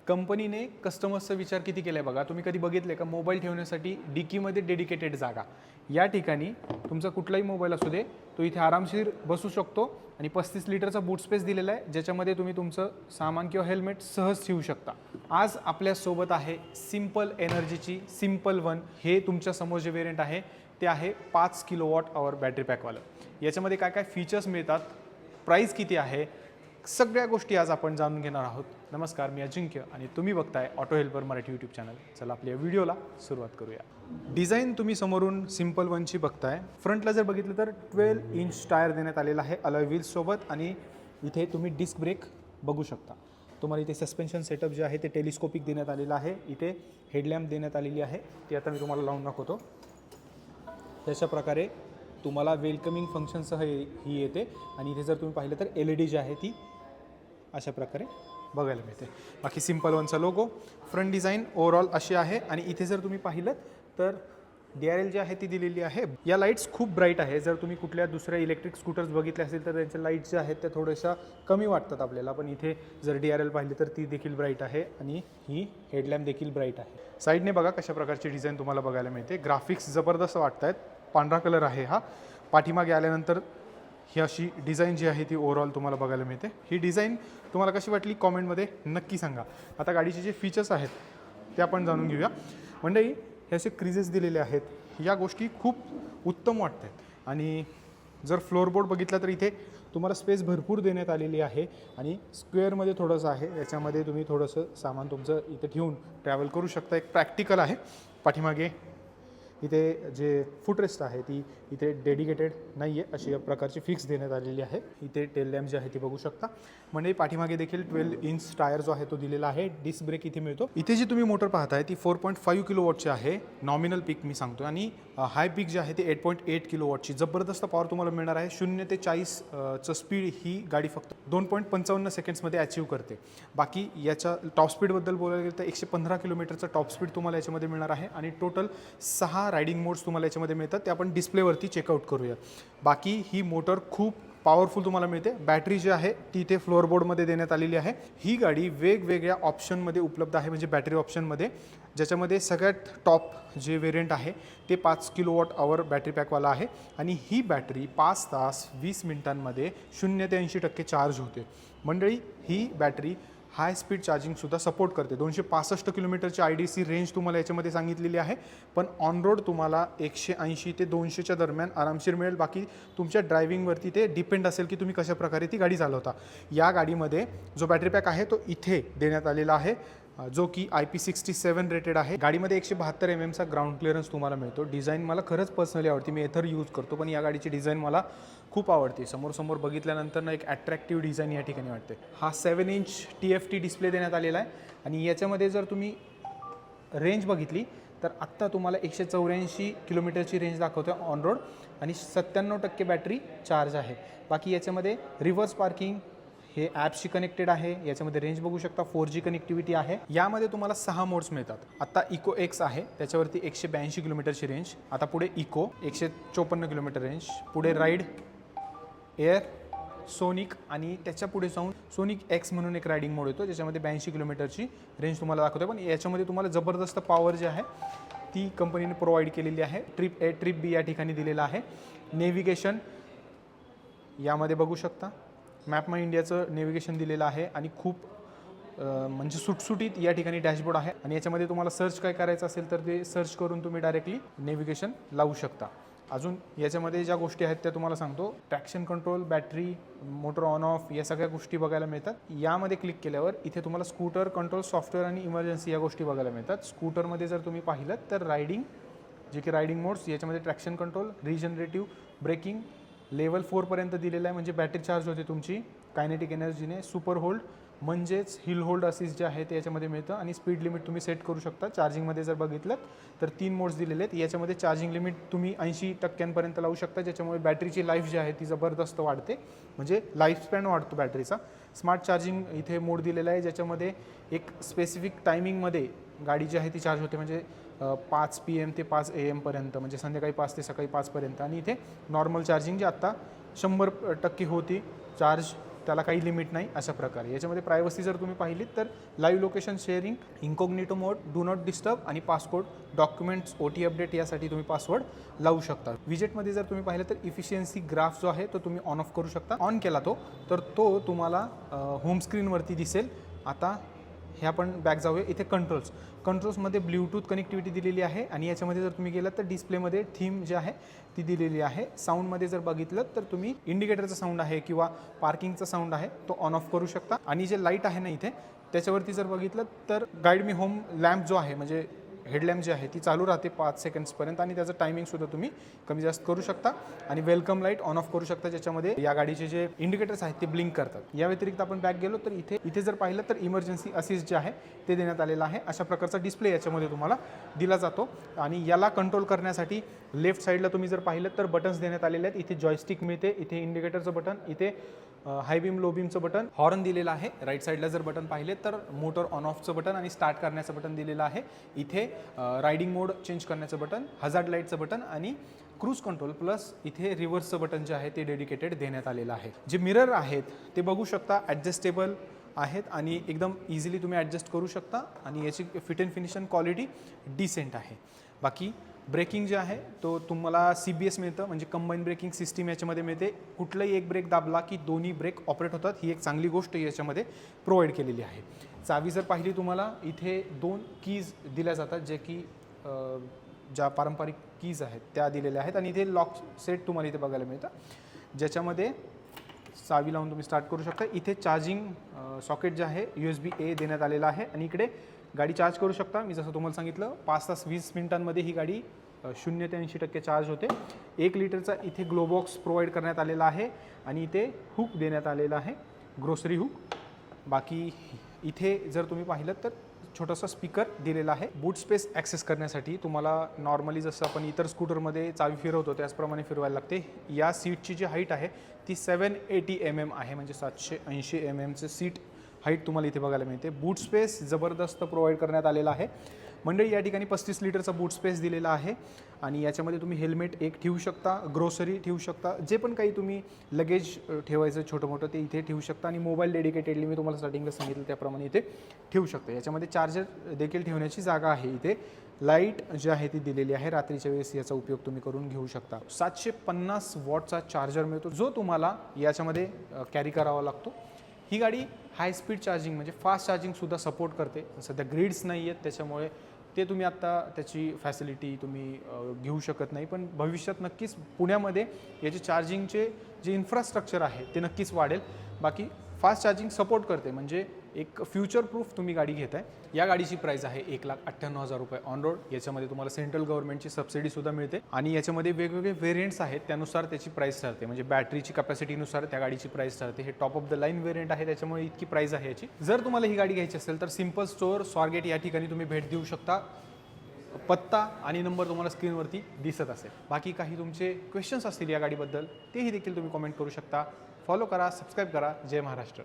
कंपनीने कस्टमर्सचा विचार किती केला आहे बघा. तुम्ही कधी बघितले का मोबाईल ठेवण्यासाठी डिकीमध्ये डेडिकेटेड जागा. या ठिकाणी तुमचा कुठलाही मोबाईल असू दे तो इथे आरामशीर बसू शकतो आणि 35 लिटरचा बूट स्पेस दिलेला आहे, ज्याच्यामध्ये तुम्ही तुमचं सामान किंवा हेल्मेट सहज ठेवू शकता. आज आपल्यासोबत आहे सिम्पल एनर्जीची सिम्पल वन. हे तुमच्या समोर जे वेरियंट आहे ते आहे 5 किलोवॉट आवर बॅटरी पॅकवालं. याच्यामध्ये काय काय फीचर्स मिळतात, प्राईस किती आहे, सगळ्या गोष्टी आज आपण जाणून घेणार आहोत. नमस्कार, मी अजिंक्य आणि तुम्ही बघताय auto helper Marathi YouTube channel. चला आपल्या व्हिडिओला सुरुवात करूया. डिझाईन तुम्ही समोरून सिम्पल वनची बघताय. फ्रंटला जर बघितलं तर 12 इंच टायर देण्यात आलेला आहे अलॉय व्हील्ससोबत आणि इथे तुम्ही डिस्क ब्रेक बघू शकता. तुम्हाला इथे सस्पेन्शन सेटअप जे आहे ते टेलिस्कोपिक देण्यात आलेलं आहे. इथे हेडलॅम्प देण्यात आलेली आहे, ती आता मी तुम्हाला लावून दाखवतो. तशा प्रकारे तुम्हाला वेलकमिंग फंक्शनसह ही येते आणि इथे जर तुम्ही पाहिलं तर LED जी आहे ती अशा प्रकारे बघायला मिळते. बाकी सिम्पल वनचा लोगो, फ्रंट डिझाईन ओव्हरऑल अशी आहे आणि इथे जर तुम्ही पाहिलं तर DRL जी आहे ती दिलेली आहे. या लाईट्स खूप ब्राईट आहे. जर तुम्ही कुठल्या दुसऱ्या इलेक्ट्रिक स्कूटर्स बघितले असेल तर त्यांच्या लाईट्स ज्या आहेत त्या थोड्याशा कमी वाटतात आपल्याला, पण इथे जर DRL पाहिली तर ती देखील ब्राईट आहे आणि ही हेडलॅम्प देखील ब्राईट आहे. साईडने बघा कशा प्रकारची डिझाईन तुम्हाला बघायला मिळते. ग्राफिक्स जबरदस्त वाटत आहेत. पांढरा कलर आहे हा. पाठीमागे आल्यानंतर ही अशी डिझाईन जी आहे ती ओव्हरऑल तुम्हाला बघायला मिळते. ही डिझाईन तुम्हाला कशी वाटली कॉमेंटमध्ये नक्की सांगा. आता गाडीचे जे फीचर्स आहेत ते आपण जाणून घेऊया. मंडळी, हे असे क्रिजेस दिलेले आहेत, या गोष्टी खूप उत्तम वाटत आहेत. आणि जर फ्लोअरबोर्ड बघितला तर इथे तुम्हाला स्पेस भरपूर देण्यात आलेली आहे आणि स्क्वेअरमध्ये थोडंसं आहे. याच्यामध्ये तुम्ही थोडंसं सामान तुमचं इथे ठेवून ट्रॅव्हल करू शकता. एक प्रॅक्टिकल आहे. पाठीमागे इथे जे फुटरेस्ट आहे ती इथे डेडिकेटेड नाही आहे, अशी प्रकारची फिक्स देण्यात आलेली आहे. इथे टेल लॅम्प जी आहे ती बघू शकता. म्हणजे पाठीमागे देखील 12 इंच टायर जो आहे तो दिलेला आहे. डिस्क ब्रेक इथे मिळतो. इथे जी तुम्ही मोटर पाहताय ती 4.5 किलोवॉटची आहे. नॉमिनल पीक मी सांगतो आणि हाय पीक जे आहे ते 8.8 किलोवॉटची जबरदस्त पॉवर तुम्हाला मिळणार आहे. 0 ते 40चं स्पीड ही गाडी फक्त 2.55 सेकंड्समध्ये अचीव करते. बाकी याच्या टॉप स्पीडबद्दल बोलायला गेलं तर 115 किलोमीटरचं टॉप स्पीड तुम्हाला याच्यामध्ये मिळणार आहे आणि टोटल 6 रायडिंग मोड्स तुम्हाला याच्यामध्ये मिळतात. ते आपण डिस्प्लेवरती चेकआउट करूया. बाकी ही मोटर खूप पॉवरफुल तुम्हाला मिळते. बॅटरी जी आहे ती इथे फ्लोअरबोर्डमध्ये देण्यात आलेली आहे. ही गाडी वेगवेगळ्या ऑप्शनमध्ये उपलब्ध आहे, म्हणजे बॅटरी ऑप्शनमध्ये, ज्याच्यामध्ये सगळ्यात टॉप जे वेरियंट आहे ते 5 किलोवॉट आवर बॅटरी पॅकवाला आहे आणि ही बॅटरी 5 तास 20 मिनिटांमध्ये 0 ते 80% चार्ज होते. मंडळी, ही बॅटरी हाय स्पीड चार्जिंगसुद्धा सपोर्ट करते. 265 किलोमीटरची IDC रेंज तुम्हाला याच्यामध्ये सांगितलेली आहे, पण ऑन रोड तुम्हाला 180 ते 200च्या दरम्यान आरामशीर मिळेल. बाकी तुमच्या ड्रायव्हिंगवरती ते डिपेंड असेल की तुम्ही कशा प्रकारे ती गाडी चालवता. या गाडीमध्ये जो बॅटरी पॅक आहे तो इथे देण्यात आलेला आहे, जो की IP67 रेटेड आहे. गाडीमध्ये 172 mm ग्राउंड क्लिअरन्स तुम्हाला मिळतो. डिझाईन मला खरंच पर्सनली आवडते. मी एथर यूज करतो, पण या गाडीची डिझाईन मला खूप आवडते. समोर बघितल्यानंतर ना एक अट्रॅक्टिव्ह डिझाईन या ठिकाणी वाटते. हा 7 इंच TFT डिस्प्ले देण्यात आलेला आहे आणि याच्यामध्ये जर तुम्ही रेंज बघितली तर आत्ता तुम्हाला 184 किलोमीटरची रेंज दाखवते ऑन रोड आणि 97% बॅटरी चार्ज आहे. बाकी याच्यामध्ये रिव्हर्स पार्किंग हे ॲपशी कनेक्टेड आहे. याच्यामध्ये रेंज बघू शकता, 4G कनेक्टिव्हिटी आहे. यामध्ये तुम्हाला 6 मोड्स मिळतात. आता इको एक्स आहे, त्याच्यावरती 182 किलोमीटरची रेंज. आता पुढे इको 154 किलोमीटर रेंज. पुढे राईड, एअर, सोनिक आणि त्याच्या पुढे जाऊन सोनिक एक्स म्हणून एक रायडिंग मोड येतो, ज्याच्यामध्ये 82 किलोमीटरची रेंज तुम्हाला दाखवते. पण याच्यामध्ये तुम्हाला जबरदस्त पॉवर जी आहे ती कंपनीने प्रोव्हाइड केलेली आहे. ट्रिप A ट्रिप B या ठिकाणी दिलेला आहे. नेव्हिगेशन यामध्ये बघू शकता, मॅप माय इंडियाचं नेव्हिगेशन दिलेलं आहे आणि खूप म्हणजे सुटसुटीत या ठिकाणी डॅशबोर्ड आहे आणि याच्यामध्ये तुम्हाला सर्च काय करायचं असेल तर ते सर्च करून तुम्ही डायरेक्टली नेव्हिगेशन लावू शकता. अजून याच्यामध्ये ज्या गोष्टी आहेत त्या तुम्हाला सांगतो. Traction control, battery, motor on off या सगळ्या गोष्टी बघायला मिळतात. यामध्ये क्लिक केल्यावर इथे तुम्हाला स्कूटर कंट्रोल सॉफ्टवेअर आणि इमर्जन्सी या गोष्टी बघायला मिळतात. स्कूटरमध्ये जर तुम्ही पाहिलं तर रायडिंग, जे की रायडिंग मोड्स, याच्यामध्ये traction control, regenerative braking level 4 पर्यंत दिलेलं आहे, म्हणजे बॅटरी चार्ज होते तुमची कायनेटिक एनर्जीने. सुपर होल्ड म्हणजेच हिल होल्ड असिस्ट जे आहे ते याच्यामध्ये मिळतं आणि स्पीड लिमिट तुम्ही सेट करू शकता. चार्जिंगमध्ये जर बघितलं तर 3 मोड्स दिलेले आहेत. याच्यामध्ये चार्जिंग लिमिट तुम्ही 80% लावू शकता, ज्याच्यामुळे बॅटरीची लाईफ जी आहे ती जबरदस्त वाढते, म्हणजे लाईफ स्पॅन वाढतो बॅटरीचा. स्मार्ट चार्जिंग इथे मोड दिलेला आहे, ज्याच्यामध्ये एक स्पेसिफिक टायमिंगमध्ये गाडी जी आहे ती चार्ज होते, म्हणजे 5 PM ते 5 AM पर्यंत, म्हणजे संध्याकाळी 5 ते सकाळी 5 पर्यंत. आणि इथे नॉर्मल चार्जिंग जी आत्ता 100% होती चार्ज त्याला काही लिमिट नाही अशा प्रकारे. याच्यामध्ये प्रायव्हसी जर तुम्ही पाहिलीत तर live location sharing, incognito mode, do not disturb आणि पासकोड, डॉक्युमेंट्स, OT अपडेट यासाठी तुम्ही पासवर्ड लावू शकता. विजेटमध्ये जर तुम्ही पाहिलं तर इफिशियन्सी ग्राफ जो आहे तो तुम्ही ऑन ऑफ करू शकता. ऑन केला तर तो तुम्हाला होम स्क्रीनवरती दिसेल. आता हे आपण बॅक जाऊया. इथे कंट्रोल्समध्ये ब्ल्यूटूथ कनेक्टिव्हिटी दिलेली आहे आणि याच्यामध्ये जर तुम्ही गेलात तर डिस्प्लेमध्ये थीम जी आहे ती दिलेली आहे. साऊंडमध्ये जर बघितलं तर तुम्ही इंडिकेटरचा साऊंड आहे किंवा पार्किंगचा साऊंड आहे तो ऑन ऑफ करू शकता. आणि जे लाईट आहे ना इथे त्याच्यावरती जर बघितलं तर गाईड मी होम लॅम्प जो आहे म्हणजे हेडलॅम्प जी आहे ती चालू राहते 5 सेकंड्सपर्यंत आणि त्याचं टायमिंगसुद्धा तुम्ही कमी जास्त करू शकता. आणि वेलकम लाईट ऑन ऑफ करू शकता ज्याच्यामध्ये या गाडीचे जे इंडिकेटर्स आहेत ते ब्लिंक करतात. या व्यतिरिक्त आपण बॅक गेलो तर इथे जर पाहिलं तर इमर्जन्सी असिस्ट जे आहे ते देण्यात आलेलं आहे. अशा प्रकारचा डिस्प्ले याच्यामध्ये तुम्हाला दिला जातो. आणि याला कंट्रोल करण्यासाठी लेफ्ट साईडला तुम्ही जर पाहिलं तर बटन्स देण्यात आलेले आहेत. इथे जॉयस्टिक मिळते, इथे इंडिकेटरचं बटन, इथे हाय बीम लो बीमचं बटन, हॉर्न दिलेलं आहे. राईट साईडला जर बटन पाहिले तर मोटर ऑन ऑफचं बटन आणि स्टार्ट करण्याचं बटन दिलेलं आहे. इथे रायडिंग मोड चेंज करण्याचं बटन, हजार्ड लाईटचं बटन आणि क्रूज कंट्रोल प्लस इथे रिव्हर्सचं बटन जे आहे ते डेडिकेटेड देण्यात आलेलं आहे. जे मिरर आहेत ते बघू शकता ॲडजस्टेबल आहेत आणि एकदम इझिली तुम्ही ॲडजस्ट करू शकता आणि याची फिट अँड फिनिशन क्वालिटी डिसेंट आहे. बाकी ब्रेकिंग जे आहे तो तुम्हाला CBS मिळतं म्हणजे कंबाईन ब्रेकिंग सिस्टीम याच्यामध्ये मिळते. कुठलाही एक ब्रेक दाबला की दोन्ही ब्रेक ऑपरेट होतात. ही एक चांगली गोष्ट याच्यामध्ये प्रोव्हाइड केलेली आहे. चावी जर पाहिली तुम्हाला इथे 2 कीज दिल्या जातात जे की ज्या पारंपरिक कीज आहेत त्या दिलेल्या आहेत. आणि इथे लॉक सेट तुम्हाला इथे बघायला मिळतं ज्याच्यामध्ये चावी लावून तुम्ही स्टार्ट करू शकता. इथे चार्जिंग सॉकेट जे आहे USB-A देण्यात आलेला आहे आणि इकडे गाडी चार्ज करू शकता. मी जसं तुम्हाला सांगितलं 5 तास 20 मिनिटांमध्ये ही गाडी 0 ते 80% चार्ज होते. 1 लिटरचा इथे ग्लोबॉक्स प्रोव्हाइड करण्यात आलेला आहे आणि इथे हुक देण्यात आलेला आहे, ग्रोसरी हुक. बाकी इथे जर तुम्ही पाहिलं तर छोटासा स्पीकर दिलेला आहे. बूट स्पेस ॲक्सेस करण्यासाठी तुम्हाला नॉर्मली जसं आपण इतर स्कूटरमध्ये चावी फिरवतो त्याचप्रमाणे फिरवायला लागते. या सीटची जी हाईट आहे ती 780 mm आहे म्हणजे 780 mm सीट हाईट तुम्हाला इथे बघायला मिळते. बूट स्पेस जबरदस्त प्रोव्हाइड करण्यात आलेला आहे. मंडळी या ठिकाणी 35 लिटरचा बूट स्पेस दिलेला आहे आणि याच्यामध्ये तुम्ही हेल्मेट एक ठेवू शकता, ग्रोसरी ठेवू शकता, जे पण काही तुम्ही लगेज ठेवायचं छोटं मोठं ते इथे ठेवू शकता. आणि मोबाईल डेडिकेटेडली मी तुम्हाला स्टार्टिंगला सांगितलं त्याप्रमाणे इथे ठेवू शकता. याच्यामध्ये चार्जर देखील ठेवण्याची जागा आहे. इथे लाईट जी आहे ती दिलेली आहे, रात्रीच्या वेळेस याचा उपयोग तुम्ही करून घेऊ शकता. 750 वॉटचा चार्जर मिळतो जो तुम्हाला याच्यामध्ये कॅरी करावा लागतो. ही गाडी हाय स्पीड चार्जिंग म्हणजे फास्ट चार्जिंगसुद्धा सपोर्ट करते. सध्या ग्रिड्स नाही आहेत त्याच्यामुळे ते तुम्ही आत्ता त्याची फॅसिलिटी तुम्ही घेऊ शकत नाही, पण भविष्यात नक्कीच पुण्यामध्ये याचे चार्जिंगचे जे इन्फ्रास्ट्रक्चर आहे ते नक्कीच वाढेल. बाकी फास्ट चार्जिंग सपोर्ट करते म्हणजे एक फ्युचर प्रूफ तुम्ही गाडी घेत आहे. या गाडीची प्राईस आहे 1,98,000 रुपये ऑन रोड. याच्यामध्ये तुम्हाला सेंट्रल गव्हर्नमेंटची सबसिडीसुद्धा मिळते आणि याच्यामध्ये वेगवेगळे व्हेरियंट्स आहेत त्यानुसार त्याची प्राईस ठरते म्हणजे बॅटरीची कॅपॅसिटीनुसार त्या गाडीची प्राईस ठरते. हे top of the line variant आहे त्याच्यामुळे इतकी प्राईस आहे याची. जर तुम्हाला ही गाडी घ्यायची असेल तर सिम्पल स्टोअर स्वारगेट या ठिकाणी तुम्ही भेट देऊ शकता. पत्ता आणि नंबर तुम्हाला स्क्रीनवरती दिसत असेल. बाकी काही तुमचे क्वेश्चन्स असतील या गाडीबद्दल तेही देखील तुम्ही कॉमेंट करू शकता. फॉलो करा, सबस्क्राईब करा. जय महाराष्ट्र.